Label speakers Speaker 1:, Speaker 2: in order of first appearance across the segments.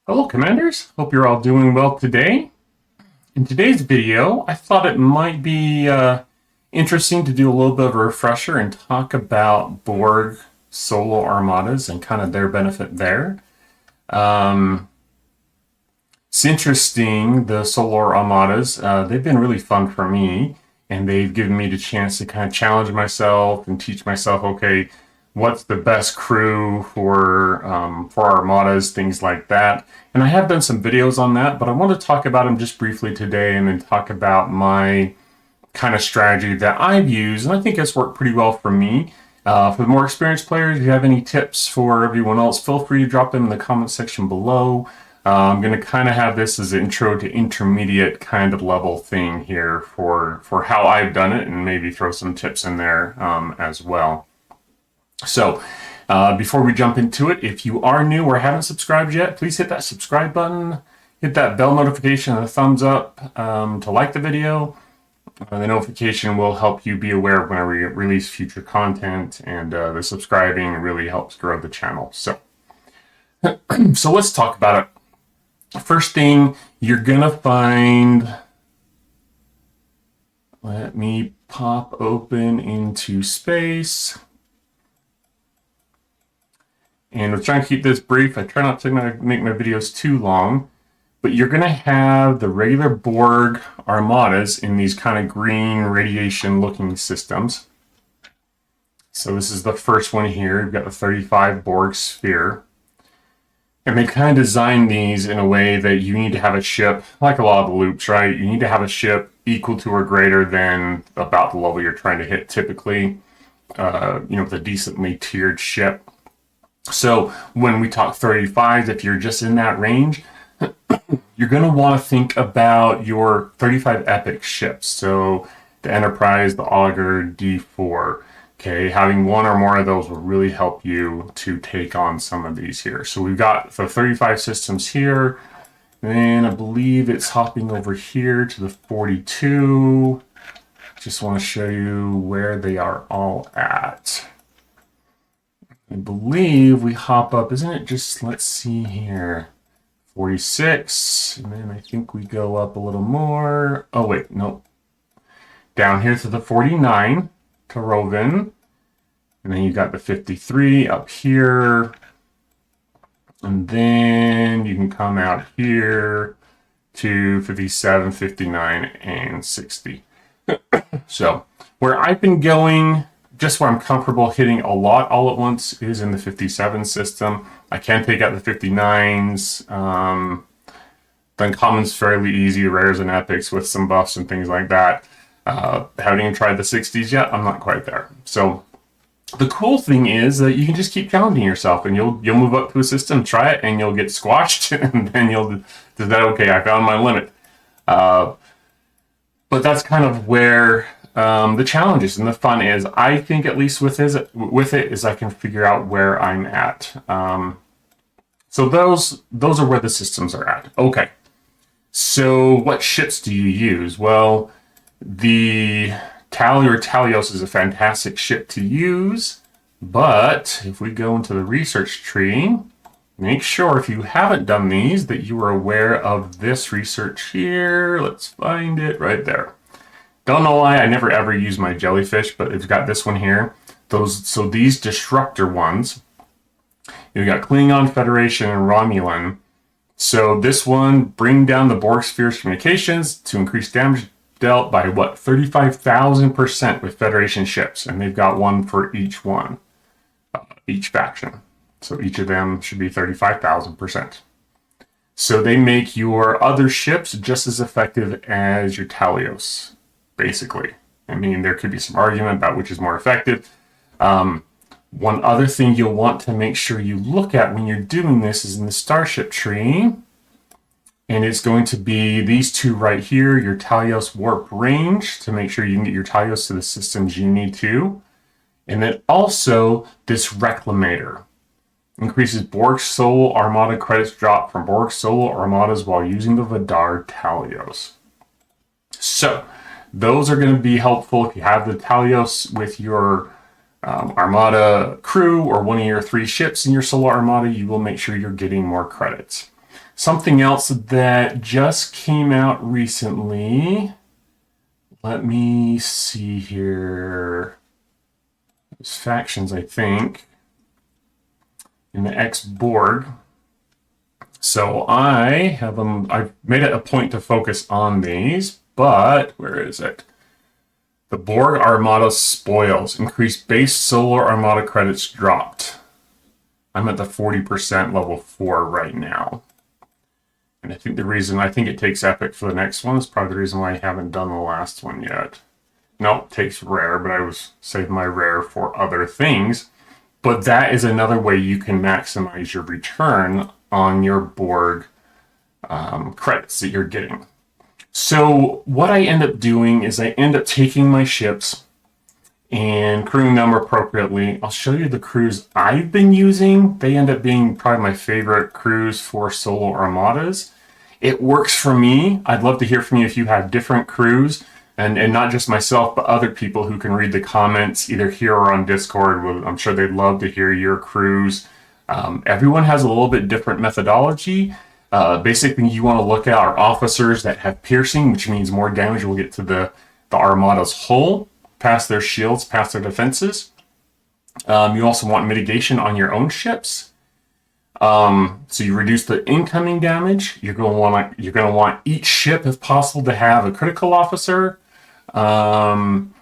Speaker 1: Hello, Commanders. Hope you're all doing well today. In today's video, I thought it might be interesting to do a little bit of a refresher and talk about Borg solo armadas and kind of their benefit there. Um, it's interesting, the solar armadas, they've been really fun for me, and they've given me the chance to kind of challenge myself and teach myself, okay, what's the best crew for armadas, things like that. And I have done some videos on that, but I want to talk about them just briefly today and then talk about my kind of strategy that I've used, and I think it's worked pretty well for me. For the more experienced players, if you have any tips for everyone else, feel free to drop them in the comment section below. I'm going to kind of have this as an intro to intermediate kind of level thing here for how I've done it, and maybe throw some tips in there as well. So before we jump into it, if you are new or haven't subscribed yet, please hit that subscribe button, hit that bell notification and a thumbs up to like the video. The notification will help you be aware when I release future content, and the subscribing really helps grow the channel. So let's talk about it. First thing you're gonna find, let me pop open into space. And we're trying to keep this brief. I try not to make my videos too long, but you're gonna have the regular Borg armadas in these kind of green radiation looking systems. So this is the first one here. You've got the 35 Borg sphere. And they kind of designed these in a way that you need to have a ship, like a lot of the loops, right? You need to have a ship equal to or greater than about the level you're trying to hit typically, with a decently tiered ship. So when we talk 35s, if you're just in that range, you're going to want to think about your 35 epic ships. So the Enterprise, the Augur, D4. Okay, having one or more of those will really help you to take on some of these here. So we've got the 35 systems here. And I believe it's hopping over here to the 42. Just want to show you where they are all at. I believe we hop up, isn't it just, let's see here, 46, and then I think we go up a little more. Oh wait, no. Down here to the 49 to Rovin, and then you got the 53 up here, and then you can come out here to 57, 59, and 60. So where I've been going, just where I'm comfortable hitting a lot all at once, is in the 57 system. I can take out the 59s. The uncommons fairly easy, rares and epics with some buffs and things like that. Haven't even tried the 60s yet. I'm not quite there. So the cool thing is that you can just keep challenging yourself, and you'll move up to a system, try it, and you'll get squashed, and then you'll do that. Okay, I found my limit. But that's kind of where the challenges and the fun is. I think, at least with it, is I can figure out where I'm at. So those are where the systems are at. Okay. So what ships do you use? Well, the Tali or Talios is a fantastic ship to use, but if we go into the research tree, make sure if you haven't done these that you are aware of this research here. Let's find it right there. Don't know why I never ever use my jellyfish, but it's got this one here. So these disruptor ones, you've got Klingon, Federation, and Romulan. So this one, bring down the Borg sphere's communications to increase damage dealt by 35,000% with Federation ships, and they've got one for each one, each faction. So each of them should be 35,000%. So they make your other ships just as effective as your Talios, basically. I mean, there could be some argument about which is more effective. One other thing you'll want to make sure you look at when you're doing this is in the starship tree, and it's going to be these two right here, your Talios warp range, to make sure you can get your Talios to the systems you need to. And then also this Reclamator. Increases Borg Solo Armada credits drop from Borg Solo Armadas while using the Vidar Talios. So those are going to be helpful if you have the Talios with your Armada crew or one of your 3 ships in your Solo Armada. You will make sure you're getting more credits. Something else that just came out recently. Let me see here. There's factions, I think, in the Borg. So I've made it a point to focus on these, but where is it? The Borg Armada spoils. Increased base solar Armada credits dropped. I'm at the 40% level 4 right now. And I think it takes epic for the next one is probably the reason why I haven't done the last one yet. No, it takes rare, but I was saving my rare for other things. But that is another way you can maximize your return on your Borg credits that you're getting. So what I end up doing is I end up taking my ships and crewing them appropriately. I'll show you the crews I've been using. They end up being probably my favorite crews for solo armadas. It works for me. I'd love to hear from you if you have different crews, and not just myself, but other people who can read the comments either here or on Discord. I'm sure they'd love to hear your crews. Everyone has a little bit different methodology. Basically, you want to look at our officers that have piercing, which means more damage will get to the Armada's hull, past their shields, past their defenses. You also want mitigation on your own ships. So you reduce the incoming damage. You're going to want each ship, if possible, to have a critical officer. And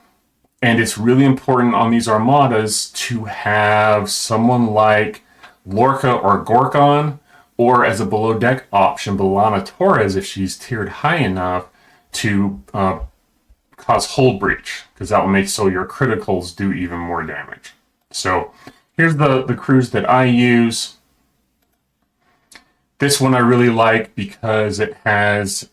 Speaker 1: it's really important on these armadas to have someone like Lorca or Gorkon, or as a below deck option, B'Elanna Torres, if she's tiered high enough to cause hull breach, because that will make so your criticals do even more damage. So here's the crews that I use. This one I really like because it has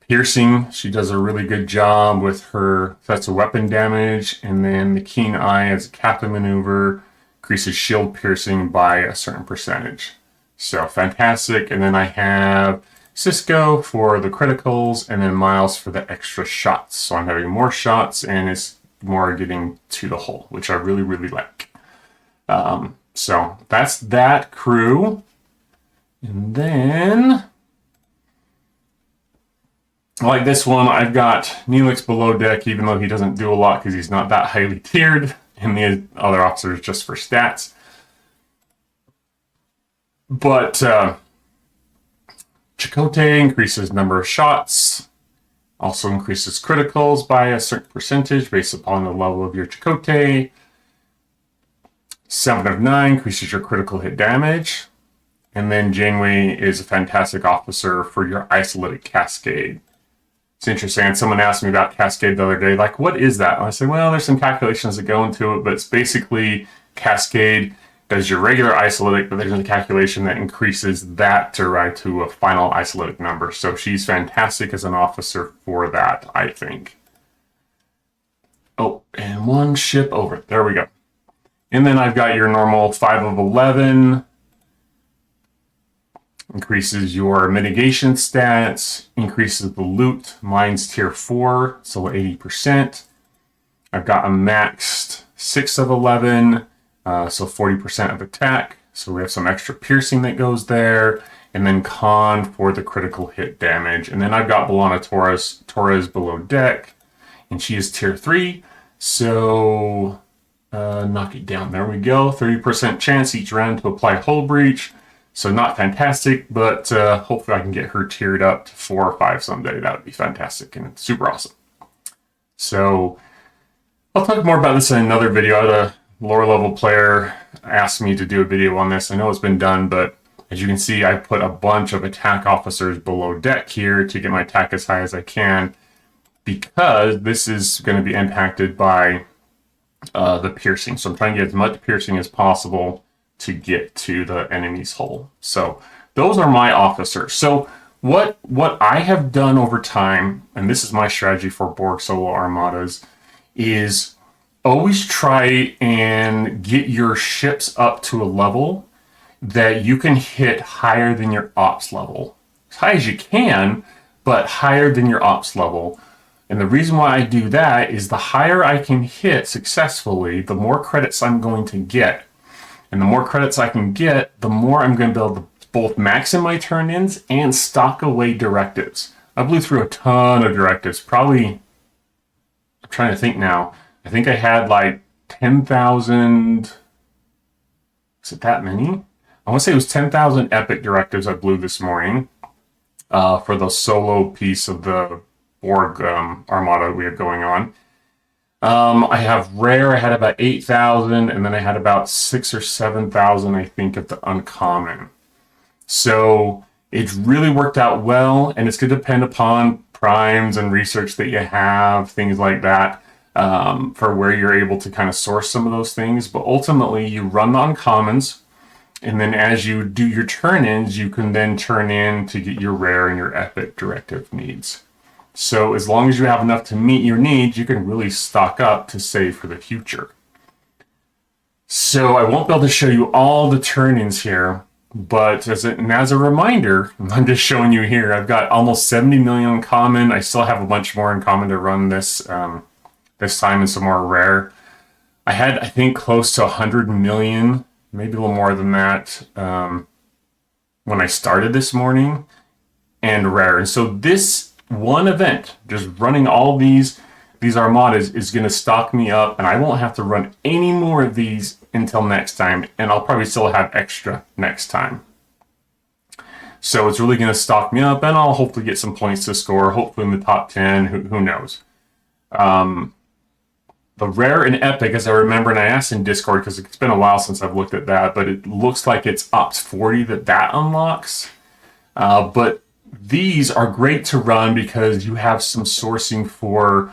Speaker 1: piercing. She does a really good job with her sets of weapon damage, and then the Keen Eye as a captain maneuver increases shield piercing by a certain percentage. So fantastic. And then I have Cisco for the criticals, and then Miles for the extra shots. So I'm having more shots, and it's more getting to the hull, which I really, really like. So that's that crew. And then, like this one, I've got Neelix below deck, even though he doesn't do a lot because he's not that highly tiered, and the other officers just for stats. But Chakotay increases number of shots, also increases criticals by a certain percentage based upon the level of your Chakotay. 7 of 9 increases your critical hit damage. And then Janeway is a fantastic officer for your isolated cascade. It's interesting. Someone asked me about cascade the other day, like, what is that? And I said, well, there's some calculations that go into it, but it's basically cascade does your regular isolatic, but there's a calculation that increases that to arrive to a final isolatic number. So she's fantastic as an officer for that, I think. Oh, and one ship over. There we go. And then I've got your normal 5 of 11. Increases your mitigation stats. Increases the loot. Mine's tier 4, so 80%. I've got a maxed 6 of 11, so 40% of attack. So we have some extra piercing that goes there. And then con for the critical hit damage. And then I've got B'Elanna Torres below deck. And she is tier 3. So knock it down. There we go. 30% chance each round to apply hull breach. So not fantastic, but hopefully I can get her tiered up to 4 or 5 someday. That would be fantastic and super awesome. So I'll talk more about this in another video. I had a lower level player asked me to do a video on this. I know it's been done, but as you can see, I put a bunch of attack officers below deck here to get my attack as high as I can, because this is going to be impacted by the piercing. So I'm trying to get as much piercing as possible to get to the enemy's hull. So those are my officers. So what I have done over time, and this is my strategy for Borg solo armadas, is always try and get your ships up to a level that you can hit higher than your ops level. As high as you can, but higher than your ops level. And the reason why I do that is the higher I can hit successfully, the more credits I'm going to get. And the more credits I can get, the more I'm going to be able both max in my turn-ins and stock away directives. I blew through a ton of directives. Probably, I'm trying to think now. I think I had like 10,000. Is it that many? I want to say it was 10,000 epic directives I blew this morning for the solo piece of the Borg Armada we had going on. I have rare, I had about 8,000, and then I had about 6,000 or 7,000, I think, of the uncommon. So it's really worked out well, and it's going to depend upon primes and research that you have, things like that, for where you're able to kind of source some of those things. But ultimately, you run the uncommons, and then as you do your turn-ins, you can then turn in to get your rare and your epic directive needs. So as long as you have enough to meet your needs, you can really stock up to save for the future. So I won't be able to show you all the turn-ins here, but as a reminder, I'm just showing you here, I've got almost 70 million uncommon. I still have a bunch more uncommon to run this time and some more rare. I had, I think, close to 100 million, maybe a little more than that, when I started this morning, and rare. And so this one event, just running all these armadas, is going to stock me up, and I won't have to run any more of these until next time, and I'll probably still have extra next time. So it's really going to stock me up, and I'll hopefully get some points to score, hopefully in the top 10, who knows. The rare and epic, as I remember, and I asked in Discord because it's been a while since I've looked at that, but it looks like it's Opt 40 that unlocks. But these are great to run because you have some sourcing for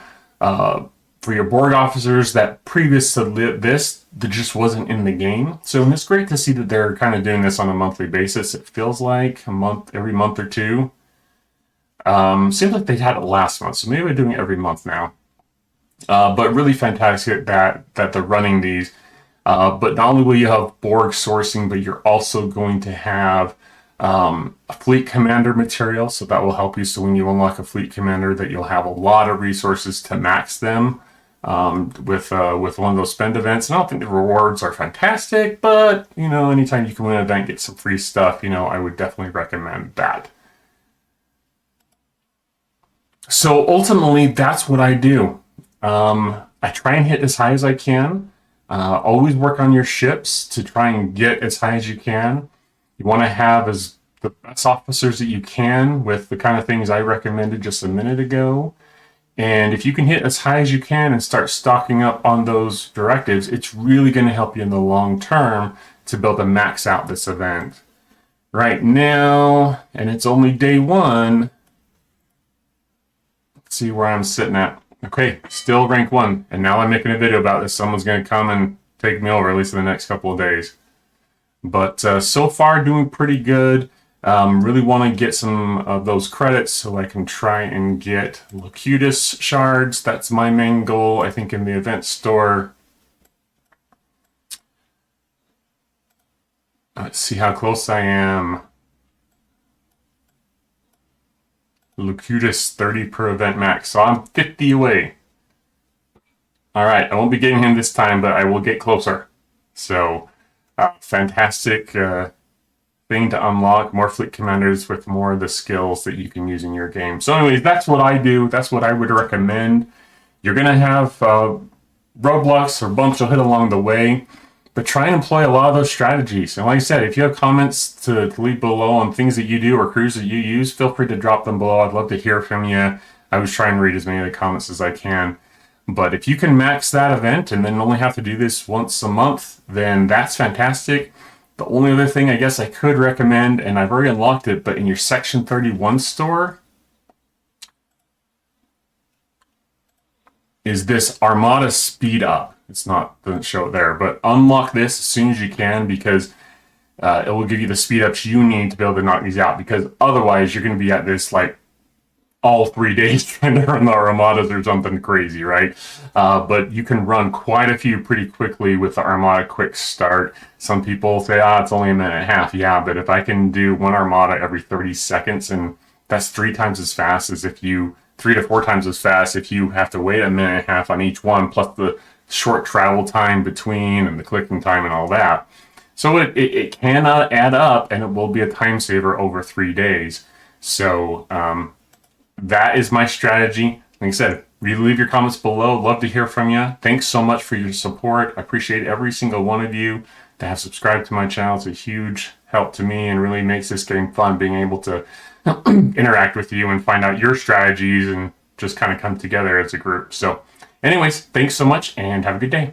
Speaker 1: your Borg officers that previous to this that just wasn't in the game. So it's great to see that they're kind of doing this on a monthly basis. It feels like every month or two. Seems like they had it last month, so maybe they're doing it every month now. But really fantastic that they're running these. But not only will you have Borg sourcing, but you're also going to have a fleet commander material, so that will help you. So when you unlock a fleet commander, that you'll have a lot of resources to max them with one of those spend events. And I don't think the rewards are fantastic, but anytime you can win an event, get some free stuff, I would definitely recommend that. So ultimately, that's what I do. I try and hit as high as I can. Always work on your ships to try and get as high as you can. You want to have the best officers that you can with the kind of things I recommended just a minute ago. And if you can hit as high as you can and start stocking up on those directives, it's really going to help you in the long term to be able to max out this event. Right now, and it's only day one, let's see where I'm sitting at. Okay, still rank 1, and now I'm making a video about this. Someone's going to come and take me over, at least in the next couple of days. But so far, doing pretty good. Really want to get some of those credits so I can try and get Locutus shards. That's my main goal, I think, in the event store. Let's see how close I am. Locutus 30 per event max, so I'm 50 away. Alright, I won't be getting him this time, but I will get closer. So, fantastic thing to unlock, more fleet commanders with more of the skills that you can use in your game. So anyways, that's what I do, that's what I would recommend. You're going to have roadblocks or bumps you'll hit along the way, but try and employ a lot of those strategies. And like I said, if you have comments to leave below on things that you do or crews that you use, feel free to drop them below. I'd love to hear from you. I always try and read as many of the comments as I can. But if you can max that event and then only have to do this once a month, then that's fantastic. The only other thing I guess I could recommend, and I've already unlocked it, but in your Section 31 store, is this Armada speed up. It's not, doesn't show it there, but unlock this as soon as you can, because it will give you the speed ups you need to be able to knock these out, because otherwise you're going to be at this like all 3 days trying to run the Armadas or something crazy, right? But you can run quite a few pretty quickly with the Armada quick start. Some people say, it's only a minute and a half. Yeah, but if I can do one Armada every 30 seconds, and that's 3 times as fast as if you, 3 to 4 times as fast if you have to wait a minute and a half on each one, plus the short travel time between and the clicking time and all that. So it cannot add up, and it will be a time saver over 3 days. So that is my strategy. Like I said, leave your comments below. Love to hear from you. Thanks so much for your support. I appreciate every single one of you that have subscribed to my channel. It's a huge help to me and really makes this game fun, being able to interact with you and find out your strategies and just kind of come together as a group. So anyways, thanks so much and have a good day.